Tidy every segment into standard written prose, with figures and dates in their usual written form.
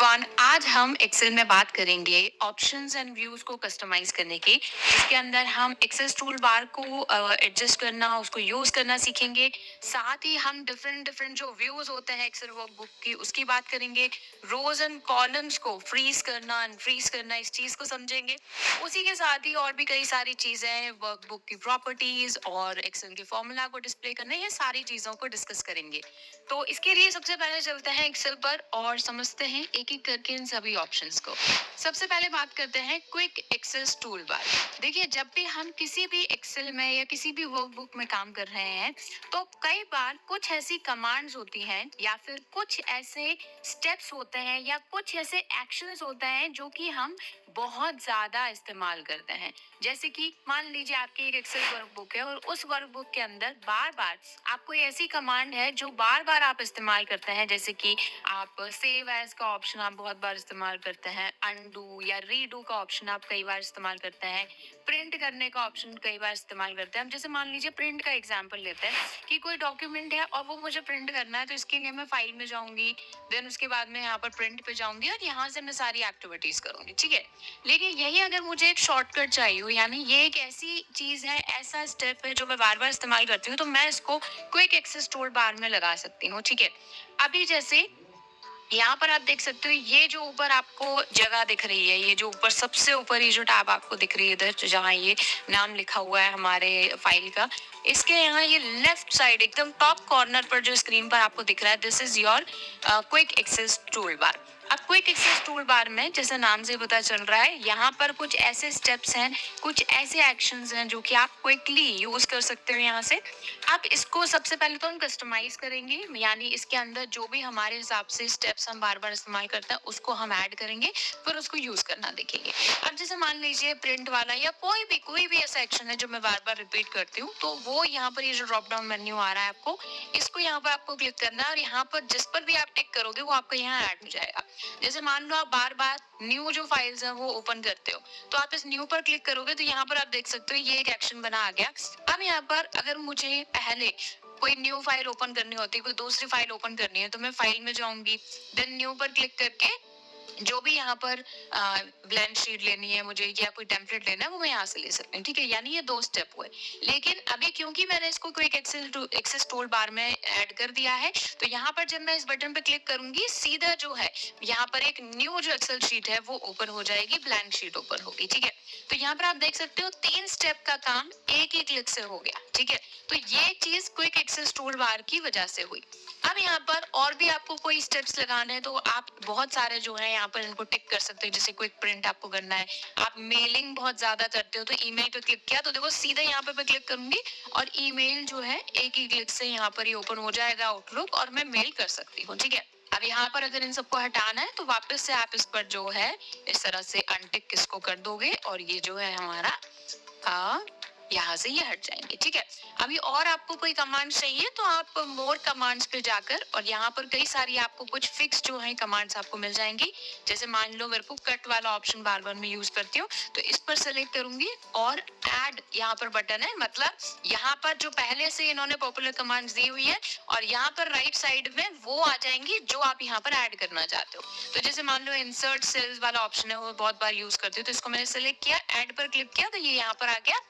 One आज हम Excel में बात करेंगे ऑप्शंस एंड व्यूज को कस्टमाइज करने की। इसके अंदर हम एक्सेस टूल बार को एडजस्ट करना, उसको यूज करना सीखेंगे। साथ ही हम डिफरेंट डिफरेंट जो व्यूज होते हैं एक्सेल वर्कबुक की उसकी बात करेंगे। रोज एंड कॉलम्स को फ्रीज करना, अनफ्रीज करना, इस चीज को समझेंगे। उसी के साथ ही और भी कई सारी चीजें, वर्कबुक की प्रॉपर्टीज और एक्सेल के फॉर्मूला को डिस्प्ले करना, ये सारी चीजों को डिस्कस करेंगे। तो इसके लिए सबसे पहले चलते हैं एक्सेल पर और समझते हैं एक एक करके इन सभी ऑप्शंस को। सबसे पहले बात करते हैं क्विक एक्सेस टूल बार। देखिए, जब भी हम किसी भी एक्सेल में या किसी भी वर्कबुक में काम कर रहे हैं तो कई बार कुछ ऐसी कमांड्स होती हैं या फिर कुछ ऐसे स्टेप्स होते हैं या कुछ ऐसे एक्शंस होते हैं जो कि हम बहुत ज्यादा इस्तेमाल करते हैं। जैसे कि मान लीजिए आपकी एक एक्सेल वर्कबुक है और उस वर्कबुक के अंदर बार बार आपको ऐसी कमांड है जो बार बार आप इस्तेमाल करते हैं। जैसे कि आप सेव एज का ऑप्शन आप बहुत बार इस्तेमाल करते हैं, अनडू या रीडू का ऑप्शन आप कई बार इस्तेमाल करते हैं, प्रिंट करने का ऑप्शन कई बार इस्तेमाल करते हैं। हम जैसे मान लीजिए प्रिंट का एग्जांपल लेते हैं कि कोई डॉक्यूमेंट है और वो मुझे प्रिंट करना है, तो इसके लिए मैं फाइल में जाऊंगी, देन उसके बाद में यहाँ पर प्रिंट पे जाऊंगी और यहाँ से मैं सारी एक्टिविटीज करूंगी, ठीक है। लेकिन यही अगर मुझे एक शॉर्टकट चाहिए हो, यानी ये एक ऐसी चीज है, ऐसा स्टेप है जो मैं बार बार इस्तेमाल करती हूँ, तो मैं इसको क्विक एक्सेस टूल बार में लगा सकती हूँ, ठीक है। अभी जैसे यहाँ पर आप देख सकते हो, ये जो ऊपर आपको जगह दिख रही है, ये जो ऊपर सबसे ऊपर ये जो टैब आपको दिख रही है इधर, जहाँ ये नाम लिखा हुआ है हमारे फाइल का, इसके यहाँ ये लेफ्ट साइड एकदम टॉप कॉर्नर पर जो स्क्रीन पर आपको दिख रहा है, this is your quick access toolbar. अब क्विक एक्सेस टूल बार में जैसे नाम से पता चल रहा है, यहाँ पर कुछ ऐसे स्टेप्स हैं, कुछ ऐसे एक्शंस हैं जो कि आप क्विकली यूज कर सकते हो यहाँ से। अब इसको सबसे पहले तो हम कस्टमाइज करेंगे, यानी इसके अंदर जो भी हमारे हिसाब से स्टेप्स हम बार बार इस्तेमाल करते हैं उसको हम ऐड करेंगे, फिर उसको यूज करना देखेंगे। अब जैसे मान लीजिए प्रिंट वाला या कोई भी ऐसा एक्शन है जो मैं बार बार रिपीट करती हूँ, तो वो यहाँ पर ये जो ड्रॉप डाउन मेन्यू आ रहा है आपको, इसको यहाँ पर आपको क्लिक करना है और यहाँ पर जिस पर भी आप टिक करोगे वो आपका यहाँ ऐड हो जाएगा। जैसे मान लो आप बार बार न्यू जो फाइल्स है वो ओपन करते हो, तो आप इस न्यू पर क्लिक करोगे तो यहाँ पर आप देख सकते हो ये एक एक्शन बना आ गया। अब यहाँ पर अगर मुझे पहले कोई न्यू फाइल ओपन करनी होती है, कोई दूसरी फाइल ओपन करनी है, तो मैं फाइल में जाऊंगी, देन न्यू पर क्लिक करके जो भी यहाँ पर ब्लैंक शीट लेनी है मुझे या कोई टेम्पलेट लेना है वो मैं यहाँ से ले सकती हूँ, ठीक है। यानी ये दो स्टेप हुए। लेकिन अभी क्योंकि मैंने इसको क्विक एक्सेस टूल बार में ऐड कर दिया है, तो यहाँ पर जब मैं इस बटन पे क्लिक करूंगी, सीधा जो है यहाँ पर एक न्यू जो एक्सेल शीट है वो ओपन हो जाएगी, ब्लैंक शीट ओपन होगी, ठीक है। तो यहाँ पर आप देख सकते हो 3 स्टेप का काम एक ही क्लिक से हो गया, ठीक है। तो ये चीज क्विक एक्सेस टूल बार की वजह से हुई। अब यहाँ पर और भी आपको कोई स्टेप्स लगाने हैं तो आप बहुत सारे जो है यहाँ पर इनको टिक कर सकते हो। जैसे क्विक प्रिंट आपको करना है, आप मेलिंग बहुत ज्यादा करते हो तो ईमेल पे क्लिक किया, तो देखो सीधा यहाँ पे मैं क्लिक करूंगी और ईमेल जो है एक ही क्लिक से यहाँ पर ही ओपन हो जाएगा आउटलुक, और मैं मेल कर सकती हूँ, ठीक है। अब यहाँ पर अगर इन सबको हटाना है तो वापस से आप इस पर जो है इस तरह से अनटिक इसको कर दोगे और ये जो है हमारा यहाँ से ये हट जाएंगे, ठीक है। अभी और आपको कोई कमांड चाहिए तो आप मोर कमांड्स पे जाकर, और यहाँ पर कई सारी आपको कुछ फिक्स जो है कमांड्स आपको मिल जाएंगी। जैसे मान लो मेरे को कट वाला ऑप्शन बार बार मैं यूज करती हूँ, तो इस पर सेलेक्ट करूंगी और ऐड यहाँ पर बटन है, मतलब यहाँ पर जो पहले से इन्होंने पॉपुलर कमांड्स दी हुई है और यहाँ पर राइट साइड में वो आ जाएंगी जो आप यहाँ पर ऐड करना चाहते हो। तो जैसे मान लो इंसर्ट सेल्स वाला ऑप्शन है, वो बहुत बार यूज करती हूँ, तो इसको मैंने सेलेक्ट किया, ऐड पर क्लिक किया, तो ये यहाँ पर आ गया।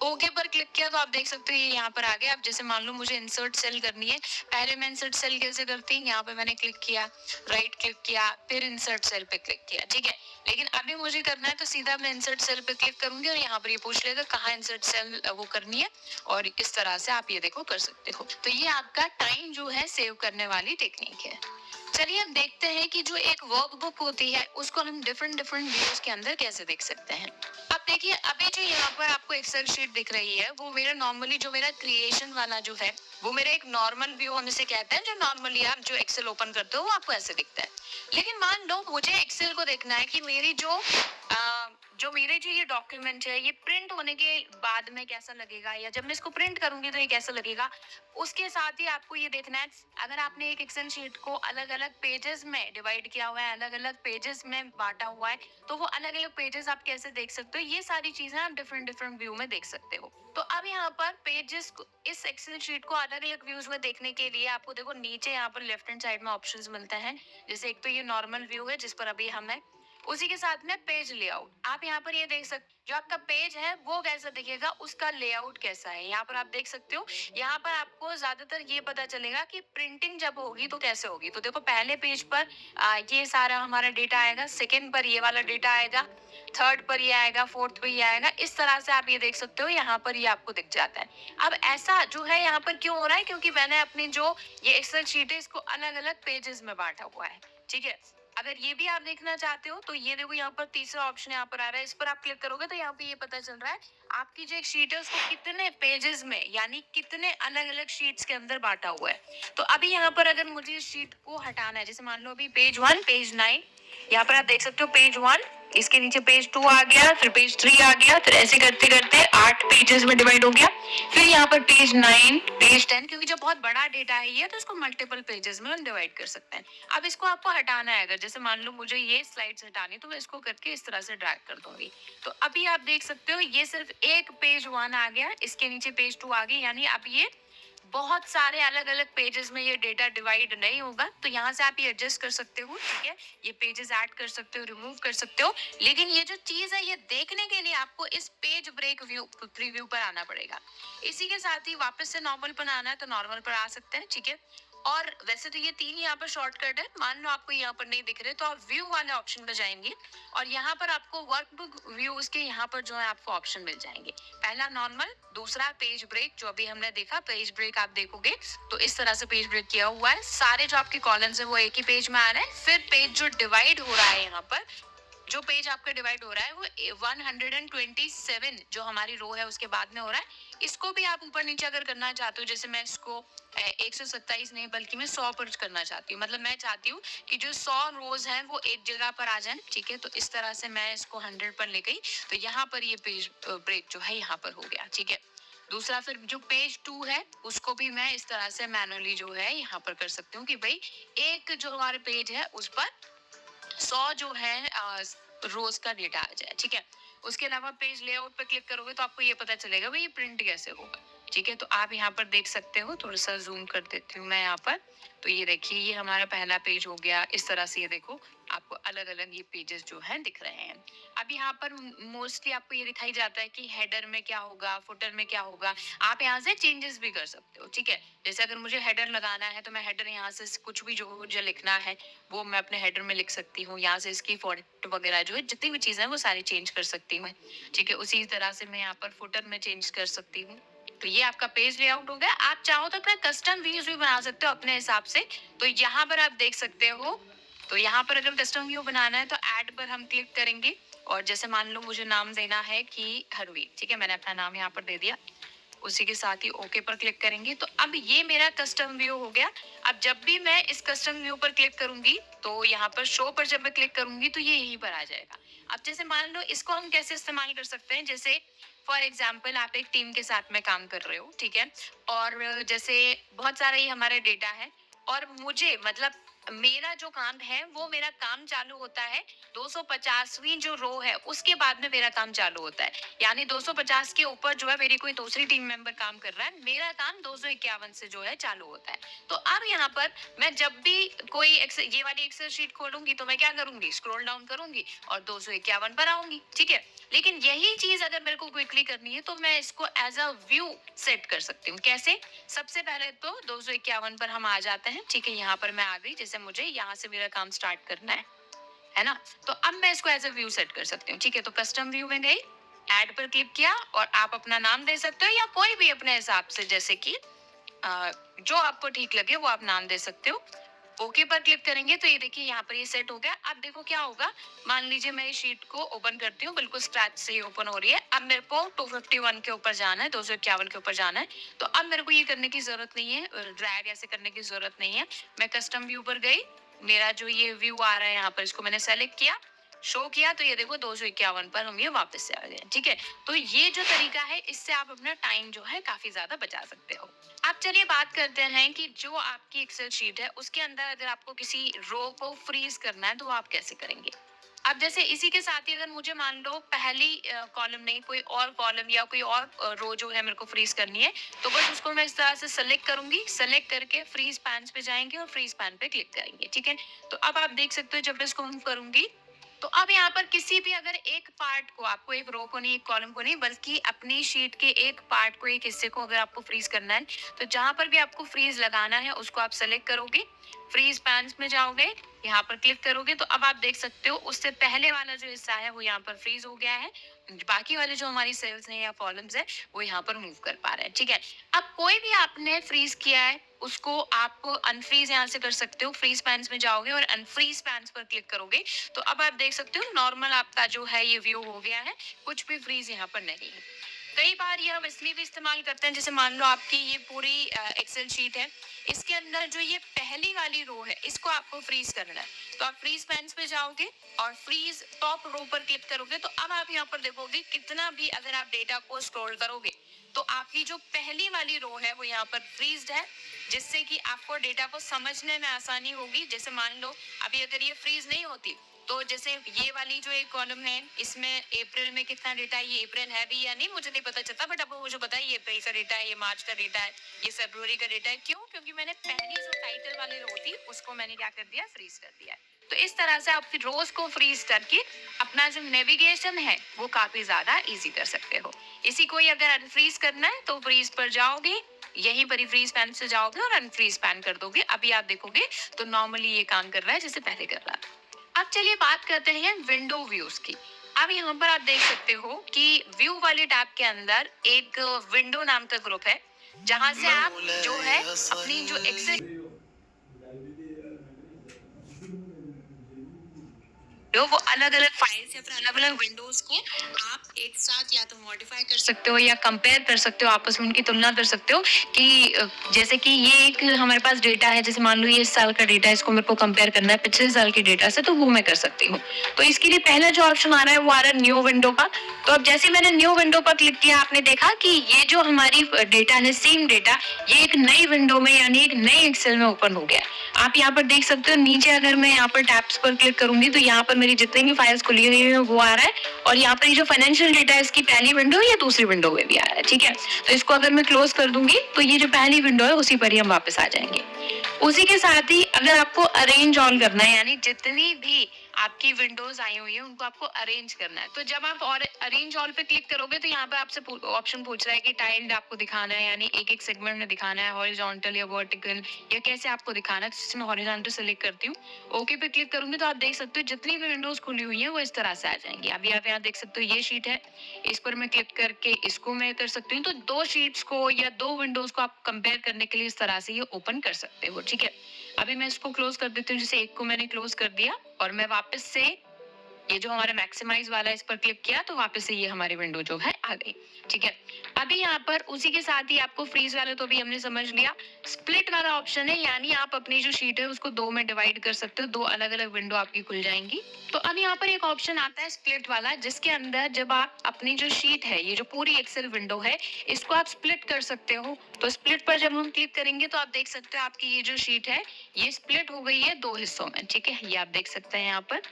ओके पर क्लिक किया तो आप देख सकते हो ये यहाँ पर आ गया। अब जैसे मान लो मुझे इंसर्ट सेल करनी है, पहले मैं इंसर्ट सेल कैसे करती हूँ, यहाँ पे मैंने क्लिक किया, राइट क्लिक किया, फिर इंसर्ट सेल पे क्लिक किया, ठीक है। लेकिन अभी मुझे करना है तो सीधा मैं इंसर्ट सेल पे क्लिक करूंगी और यहाँ पर ये पूछ लेगा कहाँ इंसर्ट सेल वो करनी है, और इस तरह से आप ये देखो कर सकते हो। तो ये आपका टाइम जो है सेव करने वाली टेक्निक है। चलिए अब देखते हैं कि जो एक वर्कबुक होती है उसको हम डिफरेंट डिफरेंट व्यूज के अंदर कैसे देख सकते हैं। अब देखिए, अभी जो यहाँ पर आपको एक्सेल शीट दिख रही है वो मेरा नॉर्मली जो मेरा क्रिएशन वाला जो है वो मेरा एक नॉर्मल व्यू हम इसे कहते हैं, जो नॉर्मली आप जो एक्सेल ओपन करते हो वो आपको ऐसे दिखता है। लेकिन मान लो मुझे एक्सेल को देखना है कि मेरी जो जो मेरे जो ये डॉक्यूमेंट है ये प्रिंट होने के बाद में कैसा लगेगा, या जब मैं इसको प्रिंट करूंगी तो ये कैसा लगेगा। उसके साथ ही आपको ये देखना है, अगर आपने एक एक्सेल शीट को अलग अलग पेजेस में डिवाइड किया हुआ है, अलग अलग पेजेस में बांटा हुआ है, तो वो अलग अलग पेजेस आप कैसे देख सकते हो, ये सारी चीजें आप डिफरेंट डिफरेंट व्यू में देख सकते हो। तो अब यहाँ पर पेजेस को, इस एक्सेल शीट को अलग अलग व्यूज में देखने के लिए आपको देखो नीचे यहाँ पर लेफ्ट हैंड साइड में ऑप्शंस मिलते हैं। जैसे एक तो ये नॉर्मल व्यू है जिस पर अभी हम है, उसी के साथ में पेज लेआउट। आप यहाँ पर ये देख सकते, जो आपका पेज है वो कैसा दिखेगा, उसका लेआउट कैसा है, यहाँ पर आप देख सकते हो। यहाँ पर आपको ज्यादातर ये पता चलेगा कि प्रिंटिंग जब होगी तो कैसे होगी। तो देखो पहले पेज पर ये सारा हमारा डेटा आएगा, सेकेंड पर ये वाला डेटा आएगा, थर्ड पर ये आएगा, फोर्थ पर ये आएगा। इस तरह से आप ये देख सकते हो, यहाँ पर ये आपको दिख जाता है। अब ऐसा जो है यहाँ पर क्यों हो रहा है, क्योंकि मैंने अपनी जो ये एक्सेल शीट है इसको अलग अलग पेजेस में बांटा हुआ है। ठीक है, अगर ये भी आप देखना चाहते हो तो ये देखो यहाँ पर तीसरा ऑप्शन यहाँ पर आ रहा है, इस पर आप क्लिक करोगे तो यहाँ पे ये पता चल रहा है आपकी जो एक शीट है उसको कितने पेजेस में, यानी कितने अलग अलग शीट्स के अंदर बांटा हुआ है। तो अभी यहाँ पर अगर मुझे इस शीट को हटाना है, जैसे मान लो अभी पेज 1 पेज 9, यहाँ पर आप देख सकते हो पेज 1, इसके नीचे पेज 2 आ गया, फिर पेज 3 आ गया, फिर ऐसे करते करते 8 पेजेस में डिवाइड हो गया। फिर यहाँ पर पेज 9 पेज 10, क्योंकि जब बहुत बड़ा डेटा है ये तो इसको मल्टीपल पेजेस में डिवाइड कर सकते हैं। अब इसको आपको हटाना है, अगर जैसे मान लो मुझे ये स्लाइड्स हटानी तो मैं इसको करके इस तरह से ड्रैग कर दूंगी। तो अभी आप देख सकते हो ये सिर्फ एक पेज 1 आ गया, इसके नीचे पेज 2 आ गई, यानी अब ये बहुत सारे अलग अलग पेजेस में ये डेटा डिवाइड नहीं होगा। तो यहाँ से आप ये एडजस्ट कर सकते हो। ठीक है, ये पेजेस ऐड कर सकते हो, रिमूव कर सकते हो। लेकिन ये जो चीज है ये देखने के लिए आपको इस पेज ब्रेक व्यू प्रीव्यू पर आना पड़ेगा। इसी के साथ ही वापस से नॉर्मल पर आना है तो नॉर्मल पर आ सकते हैं। ठीक है, और वैसे तो ये तीन यहाँ पर शॉर्टकट है, मान लो आपको यहाँ पर नहीं दिख रहे तो आप व्यू वाले ऑप्शन पर जाएंगे और यहाँ पर आपको वर्कबुक व्यूज के यहाँ पर जो है आपको ऑप्शन मिल जाएंगे। पहला नॉर्मल, दूसरा पेज ब्रेक, जो अभी हमने देखा पेज ब्रेक आप देखोगे तो इस तरह से पेज ब्रेक किया हुआ है, सारे जो आपके कॉलम्स है वो एक ही पेज में आ रहे हैं। फिर पेज जो डिवाइड हो रहा है, यहाँ पर जो पेज आपका डिवाइड हो रहा है वो 127 जो हमारी रो है उसके बाद में हो रहा है। इसको भी आप ऊपर नीचे अगर करना चाहते हो, जैसे मैं इसको 127 नहीं बल्कि मैं 100 पर करना चाहती हूँ, मतलब मैं चाहती हूँ कि जो 100 रोज हैं वो एक जगह पर आ जाएं। ठीक है, तो इस तरह से मैं इसको 100 पर ले गई तो यहाँ पर ये पेज ब्रेक जो है यहाँ पर हो गया। ठीक है, दूसरा फिर जो पेज 2 है उसको भी मैं इस तरह से मैनुअली जो है यहाँ पर कर सकती हूँ कि भाई एक जो हमारे पेज है उस पर 100 जो है रोज का डेटा आ जाए। ठीक है, उसके अलावा पेज लेआउट पर क्लिक करोगे तो आपको ये पता चलेगा भाई ये प्रिंट कैसे होगा। ठीक है, तो आप यहाँ पर देख सकते हो, थोड़ा सा जूम कर देती हूँ मैं यहाँ पर। तो ये देखिए ये हमारा पहला पेज हो गया। इस तरह से ये देखो आपको अलग अलग ये पेजेस जो है दिख रहे हैं। अब यहाँ पर मोस्टली आपको ये दिखाई जाता है कि हेडर में क्या होगा, फुटर में क्या होगा। आप यहाँ से चेंजेस भी कर सकते हो। ठीक है, जैसे अगर मुझे हेडर लगाना है तो मैं हेडर यहाँ से कुछ भी जो मुझे लिखना है वो मैं अपने हेडर में लिख सकती हूँ। यहाँ से इसकी फॉन्ट वगैरह जो है जितनी भी चीजें हैं वो सारी चेंज कर सकती हूँ। ठीक है, उसी तरह से मैं यहाँ पर फुटर में चेंज कर सकती हूँ। तो ये आपका पेज लेआउट हो गया। आप चाहो तो अपना कस्टम व्यूज भी बना सकते हो अपने हिसाब से। तो यहाँ पर आप देख सकते हो, तो यहाँ पर अगर कस्टम व्यू बनाना है तो ऐड पर हम क्लिक करेंगे और जैसे मान लो मुझे नाम देना है कि हरवी। ठीक है, मैंने अपना नाम यहाँ पर दे दिया, उसी के साथ ही ओके पर क्लिक करेंगे तो अब ये मेरा कस्टम व्यू हो गया। अब जब भी मैं इस कस्टम व्यू पर क्लिक करूंगी तो यहाँ पर शो पर जब मैं क्लिक करूंगी तो ये यहीं पर आ जाएगा। अब जैसे मान लो इसको हम कैसे इस्तेमाल कर सकते हैं, जैसे फॉर एग्जाम्पल आप एक टीम के साथ में काम कर रहे हो। ठीक है, और जैसे बहुत सारा ये हमारा डेटा है और मुझे मतलब मेरा जो काम है वो मेरा काम चालू होता है 250वीं जो रो है उसके बाद में मेरा काम चालू होता है। यानी 250 के ऊपर जो है मेरी कोई दूसरी टीम मेंबर काम कर रहा है, मेरा काम 251 से जो है चालू होता है। तो अब यहाँ पर मैं जब भी कोई ये वाली एक्सेल शीट खोलूंगी तो मैं क्या करूंगी, स्क्रॉल डाउन करूंगी और 251 पर आऊंगी। ठीक है, लेकिन यही चीज अगर मेरे को क्विकली करनी है तो मैं इसको एज अ व्यू सेट कर सकती हूँ। कैसे, सबसे पहले तो 251 पर हम आ जाते हैं। ठीक है, यहाँ पर मैं आ गई, जैसे मुझे यहाँ से मेरा काम स्टार्ट करना है ना, तो अब मैं इसको एज अ व्यू सेट कर सकती हूँ। ठीक है, तो कस्टम व्यू में गई, ऐड पर क्लिक किया और आप अपना नाम दे सकते हो या कोई भी अपने हिसाब से, जैसे कि जो आपको ठीक लगे वो आप नाम दे सकते हो। ओके पर क्लिक करेंगे तो ये देखिए यहाँ पर ये सेट हो गया। अब देखो क्या होगा, मान लीजिए मैं इस शीट को ओपन करती हूँ, बिल्कुल स्क्रैच से ही ओपन हो रही है। अब मेरे को 251 के ऊपर जाना है, 251 के ऊपर जाना है। तो अब मेरे को ये करने की जरूरत नहीं है, ड्रैग ऐसे करने की जरूरत नहीं है। मैं कस्टम व्यू पर गई, मेरा जो ये व्यू आ रहा है यहाँ पर इसको मैंने सेलेक्ट किया, शो किया तो ये देखो 251 पर हम ये वापस से आ गए। ठीक है, तो ये जो तरीका है इससे आप अपना टाइम जो है काफी ज्यादा बचा सकते हो। अब चलिए बात करते हैं कि जो आपकी एक्सेल शीट है उसके अंदर अगर आपको किसी रो को फ्रीज करना है तो आप कैसे करेंगे। अब जैसे इसी के साथ ही अगर मुझे मान लो पहली कॉलम नहीं कोई और कॉलम या कोई और रो जो है मेरे को फ्रीज करनी है, तो बस उसको मैं इस तरह से सेलेक्ट करूंगी, सेलेक्ट करके फ्रीज पैन पे जाएंगे और फ्रीज पैन पे क्लिक करेंगे। ठीक है, तो अब आप देख सकते हो जब इसको हम करूंगी तो अब यहाँ पर किसी भी अगर एक पार्ट को, आपको एक रो को नहीं एक कॉलम को नहीं बल्कि अपनी शीट के एक पार्ट को एक हिस्से को अगर आपको फ्रीज करना है, तो जहां पर भी आपको फ्रीज लगाना है उसको आप सेलेक्ट करोगे, फ्रीज पैन्स में जाओगे, यहाँ पर क्लिक करोगे तो अब आप देख सकते हो उससे पहले वाला जो हिस्सा है वो यहाँ पर फ्रीज हो गया है, बाकी वाले जो हमारी सेल्स हैं या कॉलम्स है वो यहाँ पर मूव कर पा रहे हैं। ठीक है, अब कोई भी आपने फ्रीज किया है उसको आप अनफ्रीज यहाँ से कर सकते हो, फ्रीज पैन्स में जाओगे और अनफ्रीज पैन्स पर क्लिक करोगे तो अब आप देख सकते हो नॉर्मल आपका जो है ये व्यू हो गया है, कुछ भी फ्रीज यहाँ पर नहीं है। कई बार ये हम इसलिए भी इस्तेमाल करते हैं, जैसे मान लो आपकी ये पूरी एक्सेल शीट है, इसके अंदर जो ये पहली वाली रो है इसको आपको फ्रीज करना है, तो आप फ्रीज पैन्स पे जाओगे और फ्रीज टॉप रो पर क्लिक करोगे तो अब आप यहाँ पर देखोगे कितना भी अगर आप डेटा को स्क्रॉल करोगे तो आपकी जो पहली वाली रो है वो यहाँ पर फ्रीज्ड है, जिससे कि आपको डेटा को समझने में आसानी होगी। जैसे मान लो अभी अगर ये फ्रीज नहीं होती तो जैसे ये वाली जो एक कॉलम है इसमें अप्रैल में कितना डेटा है, ये अप्रैल है भी या नहीं मुझे नहीं पता चलता, बट आपको मुझे पता है ये अप्रैल का डेटा है, ये मार्च का डेटा है, ये फरवरी का डेटा है। क्यों? क्योंकि मैंने पहली जो टाइटल वाली रो थी उसको मैंने क्या कर दिया, फ्रीज कर दिया। तो इस तरह से आप फिर रोज को फ्रीज करके अपना जो नेविगेशन है वो काफी ज्यादा इजी कर सकते हो। इसी को ही अगर अनफ्रीज करना है तो फ्रीज पर जाओगे, यही पर फ्रीज पैन से जाओगे और अनफ्रीज पैन कर दोगे, अभी आप देखोगे तो नॉर्मली ये काम कर रहा है जैसे पहले कर रहा था। अब चलिए बात करते हैं विंडो व्यूज की। अब यहाँ पर आप देख सकते हो कि व्यू वाले टैब के अंदर एक विंडो नाम का ग्रुप है, जहां से आप जो है अपनी जो एक्सेल वो अलग अलग फाइल्स या फिर अलग अलग विंडोज को आप एक साथ या तो मॉडिफाई कर सकते हो या कंपेयर कर सकते हो, आपस में उनकी तुलना कर सकते हो कि जैसे कि ये एक हमारे पास डेटा है, जैसे मान लो ये इस साल का डेटा है, इसको मेरे को कंपेयर करना है पिछले साल के डेटा से, तो वो मैं कर सकती हूँ। तो इसके लिए पहला जो ऑप्शन आ रहा है वो आ रहा है न्यू विंडो का। तो अब जैसे मैंने न्यू विंडो पर क्लिक किया आपने देखा कि ये जो हमारी डेटा है सेम डेटा ये एक नई विंडो में यानी एक नई एक्सेल में ओपन हो गया। आप यहाँ पर देख सकते हो नीचे अगर मैं यहाँ पर टैब्स पर क्लिक करूंगी तो यहाँ पर मेरी जितनी भी फाइल्स खुली हुई है वो आ रहा है, और यहाँ पर ये जो फाइनेंशियल डेटा है इसकी पहली विंडो या दूसरी विंडो में भी आ रहा है। ठीक है, तो इसको अगर मैं क्लोज कर दूंगी तो ये जो पहली विंडो है उसी पर ही हम वापस आ जाएंगे। उसी के साथ ही अगर आपको अरेंज ऑल करना है यानी जितनी भी आपकी विंडोज आई हुई है उनको आपको अरेंज करना है, तो जब आप और अरेंज ऑल पे क्लिक करोगे तो यहाँ पे आपसे ऑप्शन पूछ रहा है कि टाइल्ड आपको दिखाना है यानी एक एक सेगमेंट में दिखाना है, हॉरिजॉन्टल या वर्टिकल या कैसे आपको दिखाना है, तो मैं हॉरिजॉन्टल सेलेक्ट करती हूँ, ओके पे क्लिक करूंगी तो आप देख सकते हो जितनी भी विंडोज खुली हुई है वो इस तरह से आ जाएंगी। अभी आप यहाँ देख सकते हो ये शीट है, इस पर मैं क्लिक करके इसको मैं कर सकती हूँ, तो दो शीट्स को या दो विंडोज को आप कंपेयर करने के लिए इस तरह से ये ओपन कर सकते हो। ठीक है, अभी मैं इसको क्लोज कर देती हूँ, जैसे एक को मैंने क्लोज कर दिया और मैं वापस से ये जो हमारा मैक्सिमाइज वाला इस पर क्लिक किया तो वापस से ये हमारी विंडो जो है आ गई। ठीक है, अभी यहाँ पर उसी के साथ ही आपको फ्रीज वाले तो भी हमने समझ लिया, स्प्लिट वाला ऑप्शन है यानी आप अपनी जो शीट है उसको दो में डिवाइड कर सकते हो, दो अलग अलग विंडो आपकी खुल जाएंगी। तो अब यहाँ पर एक ऑप्शन आता है स्प्लिट वाला, जिसके अंदर जब आप अपनी जो शीट है ये जो पूरी एक्सेल विंडो है इसको आप स्प्लिट कर सकते हो। तो स्प्लिट पर जब हम क्लिक करेंगे तो आप देख सकते हो आपकी ये जो शीट है ये स्प्लिट हो गई है दो हिस्सों में। ठीक है, ये आप देख सकते हैं यहाँ पर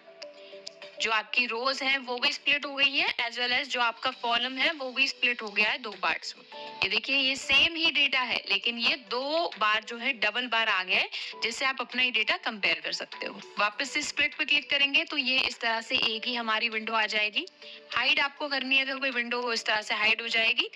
जो आपकी रोज है वो भी स्प्लिट हो गई है, एज वेल एज जो आपका कॉलम है वो भी स्प्लिट हो गया है दो पार्ट्स में। ये देखिए ये सेम ही डेटा है लेकिन ये दो बार जो है डबल बार आ गया है, जिससे आप अपना ही डेटा कंपेयर कर सकते हो। वापस से स्प्लिट पे क्लिक करेंगे तो ये इस तरह से एक ही हमारी विंडो आ जाएगी। हाइड आपको करनी है अगर कोई विंडो हो इस तरह से हाइड हो जाएगी,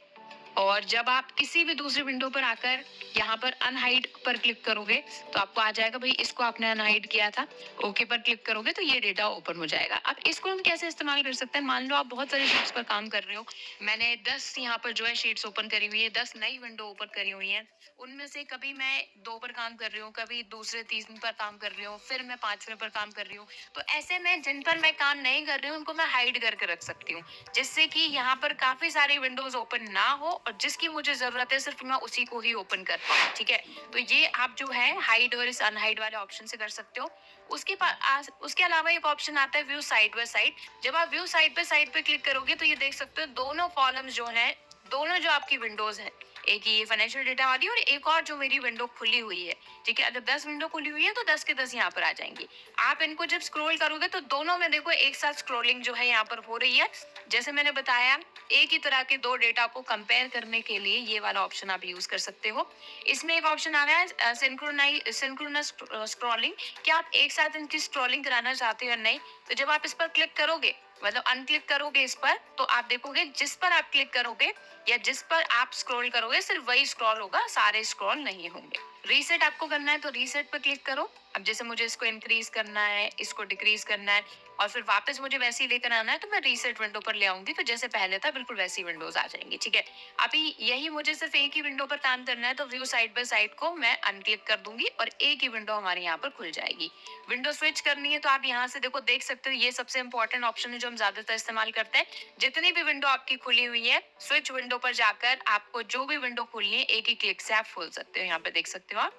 और जब आप किसी भी दूसरी विंडो पर आकर यहाँ पर अनहाइड पर क्लिक करोगे तो आपको आ जाएगा भाई इसको आपने अनहाइड किया था, ओके पर क्लिक करोगे तो ये डेटा ओपन हो जाएगा। अब इसको हम कैसे इस्तेमाल कर सकते हैं, मान लो आप बहुत सारी शीट्स पर काम कर रहे हो, मैंने 10 यहाँ पर जो है शीट्स ओपन करी हुई है, 10 नई विंडो ओपन करी हुई है, उनमें से कभी मैं दो पर काम कर रही हूँ, कभी दूसरे तीसरे पर काम कर रही हूँ, फिर मैं पांचवें पर काम कर रही हूँ, तो ऐसे में जिन पर मैं काम नहीं कर रही हूँ उनको मैं हाइड करके रख सकती हूँ, जिससे कि यहाँ पर काफी सारी विंडोज ओपन ना हो और जिसकी मुझे ज़रूरत है सिर्फ मैं उसी को ही ओपन कर पाऊँ, ठीक है? तो ये आप जो है हाइड और इस अनहाइड वाले ऑप्शन से कर सकते हो। उसके अलावा एक ऑप्शन आता है व्यू साइड बाय साइड। जब आप व्यू साइड बाय साइड पे क्लिक करोगे तो ये देख सकते हो दोनों कॉलम्स जो हैं, दोनों जो आपकी विंडोज़ हैं, एक ये फाइनेंशियल डेटा वाली और एक और जो मेरी विंडो खुली हुई है, ठीक है? अगर 10 विंडो खुली हुई है तो 10 के 10 यहाँ पर आ जाएंगी। आप इनको जब स्क्रॉल करोगे तो दोनों में देखो एक साथ स्क्रॉलिंग जो है यहाँ पर हो रही है। जैसे मैंने बताया, एक ही तरह के दो डेटा को कंपेयर करने के लिए ये वाला ऑप्शन आप यूज कर सकते हो। इसमें एक ऑप्शन आ रहा है सिंक्रोनस स्क्रॉलिंग, कि आप एक साथ इनकी स्क्रॉलिंग कराना चाहते हो या नहीं। तो जब आप इस पर क्लिक करोगे, मतलब अनक्लिक करोगे इस पर, तो आप देखोगे जिस पर आप क्लिक करोगे या जिस पर आप स्क्रॉल करोगे सिर्फ वही स्क्रॉल होगा, सारे स्क्रॉल नहीं होंगे। रीसेट आपको करना है तो रीसेट पर क्लिक करो। अब जैसे मुझे इसको इंक्रीज करना है, इसको डिक्रीज करना है और फिर वापस मुझे वैसे ही लेकर आना है, तो मैं रीसेट विंडो पर ले आऊंगी, तो जैसे पहले था बिल्कुल वैसी विंडोज आ जाएंगी, ठीक है? अभी यही मुझे सिर्फ एक ही विंडो पर काम करना है, तो व्यू साइड बाय साइड को मैं अनक्लिक कर दूंगी और एक ही विंडो हमारे यहाँ पर खुल जाएगी। विंडो स्विच करनी है तो आप यहाँ से देखो देख सकते हो, ये सबसे इंपॉर्टेंट ऑप्शन है जो हम ज्यादातर इस्तेमाल करते हैं। जितनी भी विंडो आपकी खुली हुई है, स्विच विंडो पर जाकर आपको जो भी विंडो खोलनी है एक ही क्लिक से आप खोल सकते हो। यहाँ पे देख सकते हो आप।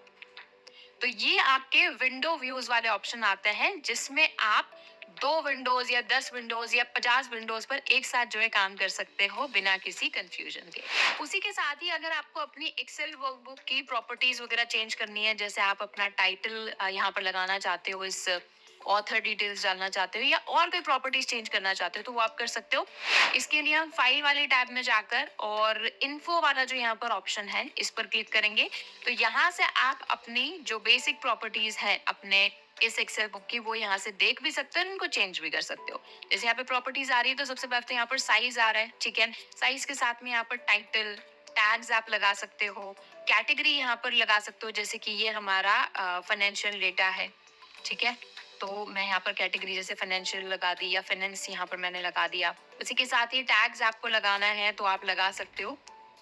तो ये आपके विंडो व्यूज वाले ऑप्शन आते हैं जिसमें आप 2 विंडोज या 10 विंडोज या 50 विंडोज पर एक साथ जो है काम कर सकते हो बिना किसी कंफ्यूजन के। उसी के साथ ही अगर आपको अपनी एक्सेल वर्कबुक की प्रॉपर्टीज वगैरह चेंज करनी है, जैसे आप अपना टाइटल यहाँ पर लगाना चाहते हो, इस ऑथर डिटेल्स डालना चाहते हो या और कोई प्रॉपर्टीज चेंज करना चाहते हो, तो वो आप कर सकते हो। इसके लिए हम फाइल वाले टैब में जाकर और इन्फो वाला जो यहाँ पर ऑप्शन है इस पर क्लिक करेंगे। तो यहाँ से आप अपनी जो बेसिक प्रॉपर्टीज है अपने इस एक्सेल बुक की, वो यहाँ से देख भी सकते हो और इनको चेंज भी कर सकते हो। जैसे यहाँ पे प्रॉपर्टीज आ रही है तो सबसे पहले तो यहाँ पर साइज आ रहा है, ठीक है? साइज के साथ में यहाँ पर टाइटल टैग्स आप लगा सकते हो, कैटेगरी यहाँ पर लगा सकते हो, जैसे कि ये हमारा फाइनेंशियल डेटा है, ठीक है? तो मैं यहाँ पर कैटेगरी जैसे फाइनेंशियल लगा दी या फाइनेंस यहाँ पर मैंने लगा दिया। इसी के साथ ही टैग्स आपको लगाना है तो आप लगा सकते हो।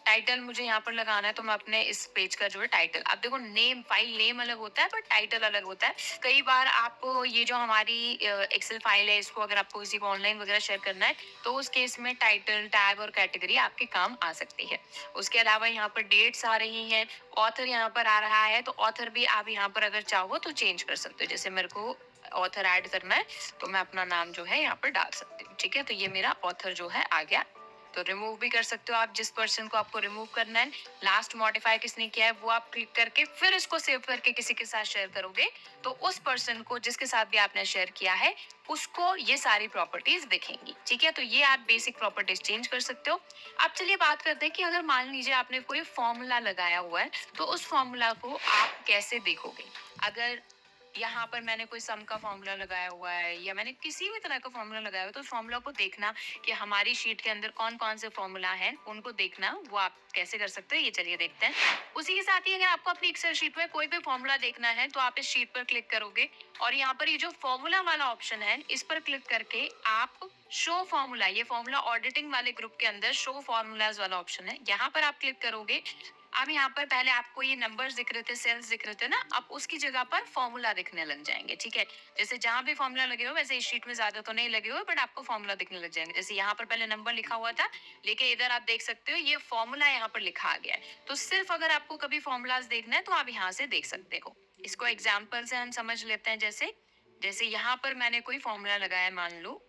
टाइटल मुझे यहाँ पर लगाना है तो मैं अपने इस पेज का जो है टाइटल, अब देखो नेम, फाइल नेम अलग होता है पर टाइटल अलग होता है। कई बार आपको ये जो हमारी एक्सेल फाइल है इसको अगर आपको किसी को ऑनलाइन वगैरह शेयर करना है तो उस केस में टाइटल, टैग और कैटेगरी आपके काम आ सकती है। उसके अलावा यहाँ पर डेट्स आ रही हैं, ऑथर यहाँ पर आ रहा है, तो ऑथर भी आप यहाँ पर अगर चाहो तो चेंज कर सकते हो। जैसे मेरे को ऑथर ऐड करना है तो मैं अपना नाम जो है यहाँ पर डाल सकती हूँ, ठीक है? तो ये मेरा ऑथर जो है आ गया। तो रिमूव भी कर सकते हो आप जिस पर्सन को आपको रिमूव करना है। लास्ट मॉडिफाई किसने किया है वो आप क्लिक करके फिर इसको सेव करके किसी के साथ शेयर करोगे तो उस पर्सन को जिसके साथ भी आपने शेयर किया है उसको ये सारी प्रॉपर्टीज दिखेंगी, ठीक है? तो ये आप बेसिक प्रॉपर्टीज चेंज कर सकते हो। अब चलिए बात करते हैं कि अगर मान लीजिए आपने कोई फॉर्मूला लगाया हुआ है तो उस फॉर्मूला को आप कैसे देखोगे। अगर यहाँ पर मैंने कोई सम का फॉर्मूला लगाया हुआ है या मैंने किसी भी तरह का फॉर्मूला लगाया हुआ है, तो उस फॉर्मूला को देखना कि हमारी शीट के अंदर कौन कौन से फॉर्मूला हैं उनको देखना, वो आप कैसे कर सकते हो ये चलिए देखते हैं। उसी के साथ ही अगर आपको अपनी एक्सेल शीट में कोई भी फॉर्मूला देखना है तो आप इस शीट पर क्लिक करोगे और यहाँ पर ये जो फॉर्मूला वाला ऑप्शन है इस पर क्लिक करके आप शो फॉर्मूला, ये फॉर्मूला ऑडिटिंग वाले ग्रुप के अंदर शो फॉर्मूलाज वाला ऑप्शन है, यहाँ पर आप क्लिक करोगे। अब यहाँ पर पहले आपको ये नंबर्स दिख रहे थे, सेल्स दिख रहे थे ना, अब उसकी जगह पर फॉर्मूला दिखने लग जाएंगे, ठीक है? जैसे जहां भी फॉर्मूला लगे हो, वैसे इस शीट में ज्यादा तो नहीं लगे हुए बट आपको फॉर्मूला दिखने लग जाएंगे। जैसे यहाँ पर पहले नंबर लिखा हुआ था लेकिन इधर आप देख सकते हो ये फॉर्मूला यहाँ पर लिखा आ गया है। तो सिर्फ अगर आपको कभी फॉर्मूलाज देखना है तो आप यहाँ से देख सकते हो। इसको एग्जाम्पल से हम समझ लेते हैं। जैसे जैसे यहाँ पर मैंने कोई फॉर्मूला लगाया, मान लो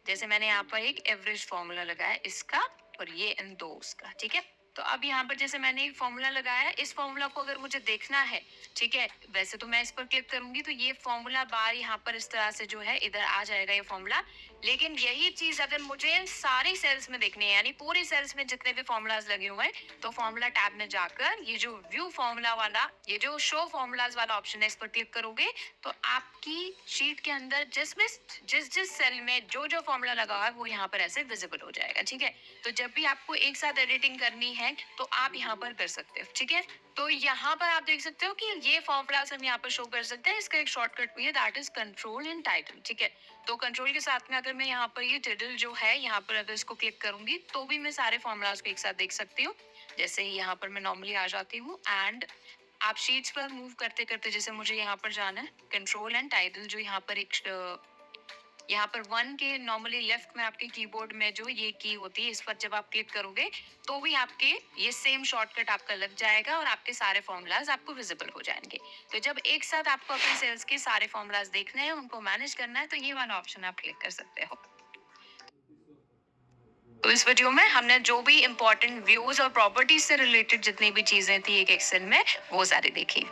जैसे मैंने यहाँ पर एक एवरेज फॉर्मूला लगाया इसका और ये इन दो उसका, ठीक है? तो अब यहाँ पर जैसे मैंने एक फॉर्मूला लगाया, इस फॉर्मूला को अगर मुझे देखना है, ठीक है, वैसे तो मैं इस पर क्लिक करूंगी तो ये फॉर्मूला बार यहाँ पर इस तरह से जो है इधर आ जाएगा ये फॉर्मूला। लेकिन यही चीज अगर मुझे सारी सेल्स में देखनी है, यानी पूरी सेल्स में जितने भी फॉर्मूलाज लगे हुए हैं, तो फॉर्मूला टैब में जाकर ये जो व्यू फॉर्मूला वाला, ये जो शो फॉर्मूलाज वाला ऑप्शन है इस पर क्लिक करोगे तो आपकी शीट के अंदर जिस जिस सेल में जो जो फॉर्मूला लगा हुआ है वो यहाँ पर ऐसे विजिबल हो जाएगा, ठीक है? तो जब भी आपको एक साथ एडिटिंग करनी है तो आप यहाँ पर कर सकते हो, ठीक है? तो यहाँ पर आप देख सकते हो कि ये फॉर्मूलाज हम यहाँ पर शो कर सकते हैं। इसका एक शॉर्टकट भी है, that is control and title, ठीक है? तो कंट्रोल के साथ में अगर मैं यहाँ पर ये टाइटल जो है यहाँ पर अगर इसको क्लिक करूंगी तो भी मैं सारे फॉर्मूलाज को एक साथ देख सकती हूँ। जैसे ही यहाँ पर मैं नॉर्मली आ जाती हूँ एंड आप शीट्स पर मूव करते करते जैसे मुझे यहाँ पर जाना है, कंट्रोल एंड टाइटल जो यहाँ पर एक यहाँ पर 1 के नॉर्मली लेफ्ट में आपके कीबोर्ड में जो ये की होती है, इस पर जब आप क्लिक करोगे तो भी आपके ये सेम शॉर्टकट आपका लग जाएगा और आपके सारे फॉर्मूलाज आपको विजिबल हो जाएंगे। तो जब एक साथ आपको अपने सेल्स के सारे फॉर्मूलाज देखने हैं, उनको मैनेज करना है, तो ये वाला ऑप्शन आप क्लिक कर सकते हो। तो इस वीडियो में हमने जो भी इंपॉर्टेंट व्यूज और प्रॉपर्टीज से रिलेटेड जितनी भी चीजें थी एक एक्सेल में, वो सारी देखी।